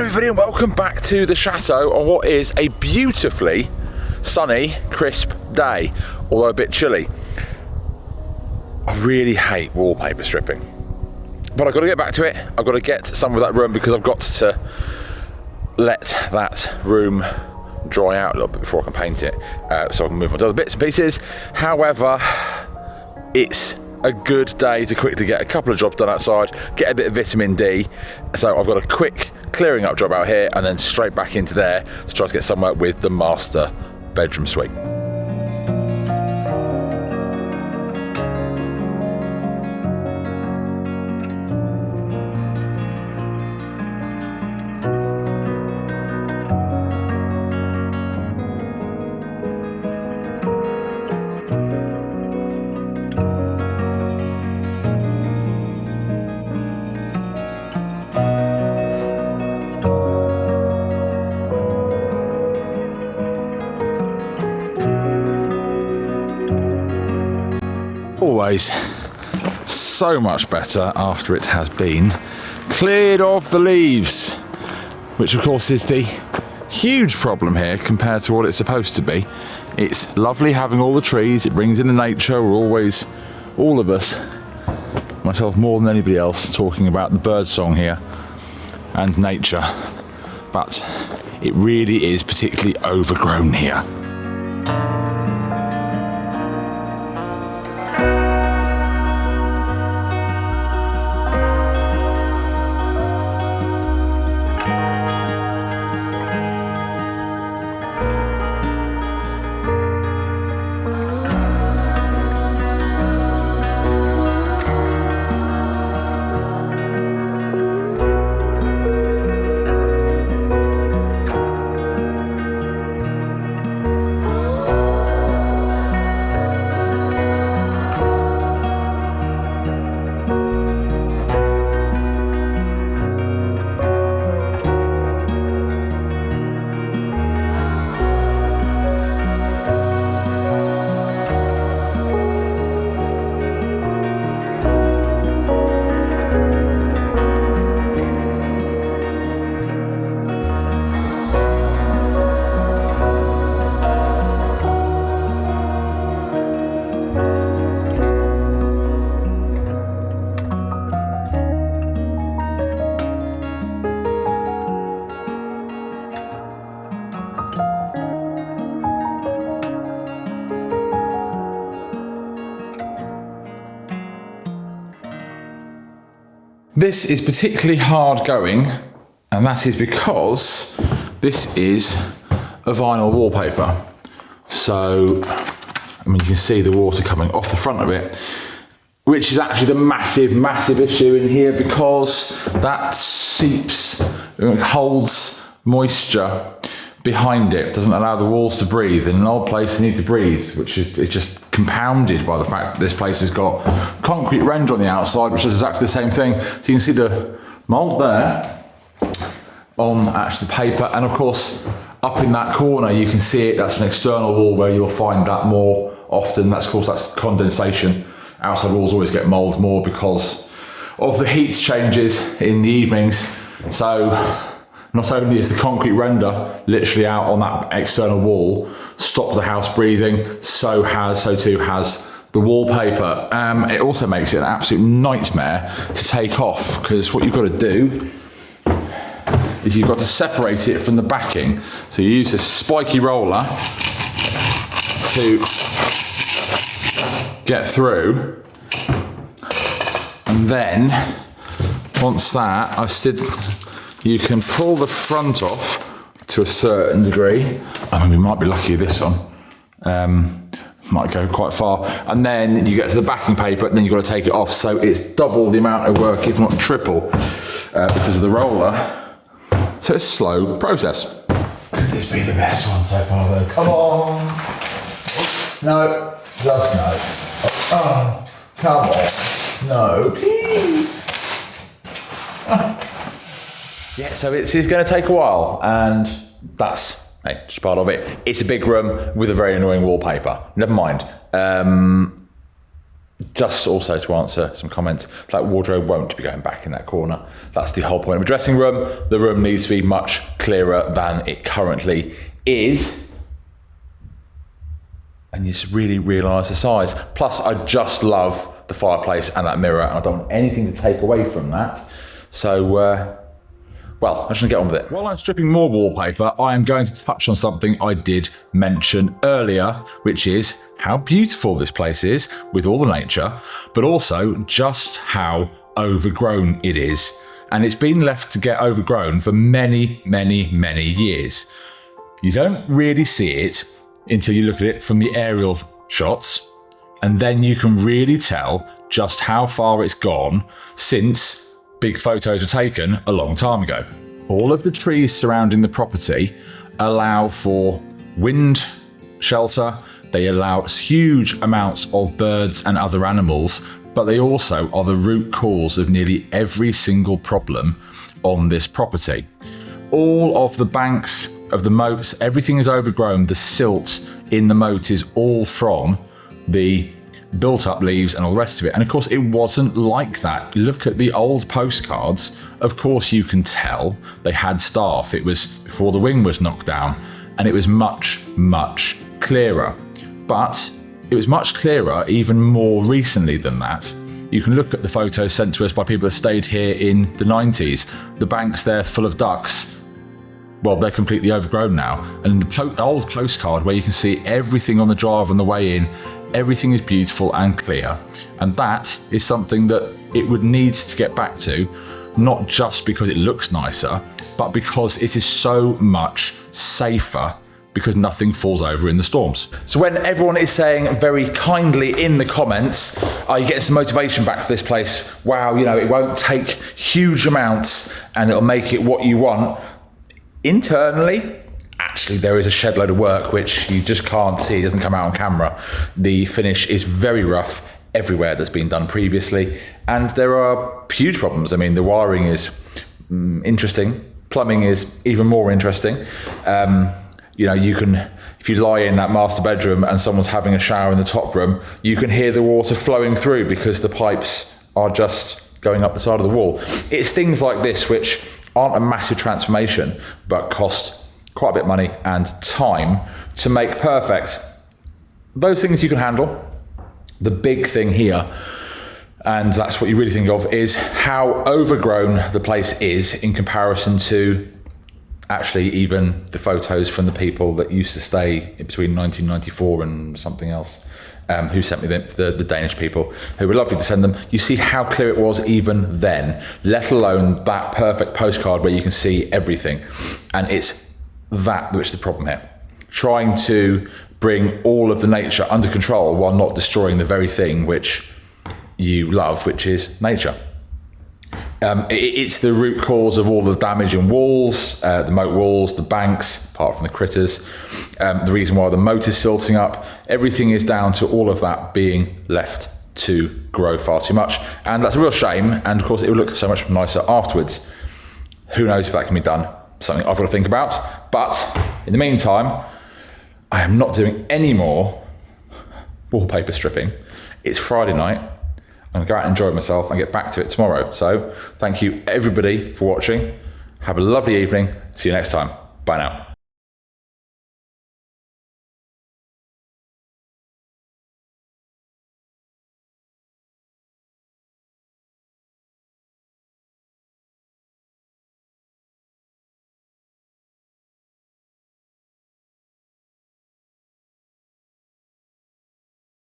everybody and welcome back to the Chateau on what is a beautifully sunny, crisp day, although a bit chilly. I really hate wallpaper stripping, but I've got to get back to it. I've got to get some of that room because I've got to let that room dry out a little bit before I can paint it, so I can move on to other bits and pieces. However, it's a good day to quickly get a couple of jobs done outside, get a bit of vitamin D. So I've got a quick clearing up job out here and then straight back into there to try to get somewhere with the master bedroom suite. Always so much better after it has been cleared of the leaves, which of course is the huge problem here compared to what it's supposed to be. It's lovely having all the trees, it brings in the nature. We're always, all of us, myself more than anybody else, talking about the bird song here and nature, but it really is particularly overgrown here. This is particularly hard going, and that is because this is a vinyl wallpaper. So, I mean, you can see the water coming off the front of it, which is actually the massive issue in here because that seeps, it holds moisture behind it, doesn't allow the walls to breathe. In an old place, they need to breathe, which is it's just compounded by the fact that this place has got concrete render on the outside, which does exactly the same thing. So you can see the mould there on actually the paper, and of course up in that corner you can see it. That's an external wall where you'll find that more often. That's, of course, that's condensation. Outside walls always get mould more because of the heat changes in the evenings. So not only is the concrete render literally out on that external wall, stops the house breathing, so too has the wallpaper. It also makes it an absolute nightmare to take off because what you've got to do is you've got to separate it from the backing. So you use a spiky roller to get through, and then once that, you can pull the front off to a certain degree. I mean, we might be lucky with this one. Might go quite far. And then you get to the backing paper, and then you've got to take it off. So it's double the amount of work, if not triple, because of the roller. So it's a slow process. Could this be the best one so far, though? Come on. No, just no. Oh, come on. No, please. Yeah, so it's going to take a while, and that's just part of it. It's a big room with a very annoying wallpaper. Never mind. just also to answer some comments, that wardrobe won't be going back in that corner. That's the whole point of a dressing room. The room needs to be much clearer than it currently is. And you just really realise the size. Plus, I just love the fireplace and that mirror, and I don't want anything to take away from that. So, well, I'm just going to get on with it. While I'm stripping more wallpaper, I am going to touch on something I did mention earlier, which is how beautiful this place is with all the nature, but also just how overgrown it is. And it's been left to get overgrown for many, many, many years. You don't really see it until you look at it from the aerial shots, and then you can really tell just how far it's gone since big photos were taken a long time ago. All of the trees surrounding the property allow for wind shelter, they allow huge amounts of birds and other animals, but they also are the root cause of nearly every single problem on this property. All of the banks of the moats, everything is overgrown. The silt in the moat is all from the built up leaves and all the rest of it. And of course, it wasn't like that. Look at the old postcards. Of course, you can tell they had staff. It was before the wing was knocked down, and it was much, much clearer. But it was much clearer even more recently than that. You can look at the photos sent to us by people that stayed here in the 90s. The banks there full of ducks, well, they're completely overgrown now. And the old postcard where you can see everything on the drive on the way in, everything is beautiful and clear. And that is something that it would need to get back to, not just because it looks nicer, but because it is so much safer because nothing falls over in the storms. So when everyone is saying very kindly in the comments, you get some motivation back to this place. Wow, you know, it won't take huge amounts and it'll make it what you want. Internally, actually, there is a shed load of work which you just can't see. It doesn't come out on camera. The finish is very rough everywhere that's been done previously, and there are huge problems. I mean, the wiring is interesting. Plumbing is even more interesting. You know, you can, if you lie in that master bedroom and someone's having a shower in the top room, you can hear the water flowing through because the pipes are just going up the side of the wall. It's things like this which aren't a massive transformation, but cost quite a bit of money and time to make perfect. Those things you can handle. The big thing here, and that's what you really think of, is how overgrown the place is in comparison to actually even the photos from the people that used to stay in between 1994 and something else, who sent me the Danish people, who were lovely to send them. You see how clear it was even then, let alone that perfect postcard where you can see everything. And it's that which is the problem here. Trying to bring all of the nature under control while not destroying the very thing which you love, which is nature. It's the root cause of all the damage in walls, the moat walls, the banks, apart from the critters. The reason why the moat is silting up, everything is down to all of that being left to grow far too much. And that's a real shame. And of course, it will look so much nicer afterwards. Who knows if that can be done? Something I've got to think about. But in the meantime, I am not doing any more wallpaper stripping. It's Friday night. I'm going to go out and enjoy myself and get back to it tomorrow. So thank you everybody for watching. Have a lovely evening. See you next time. Bye now.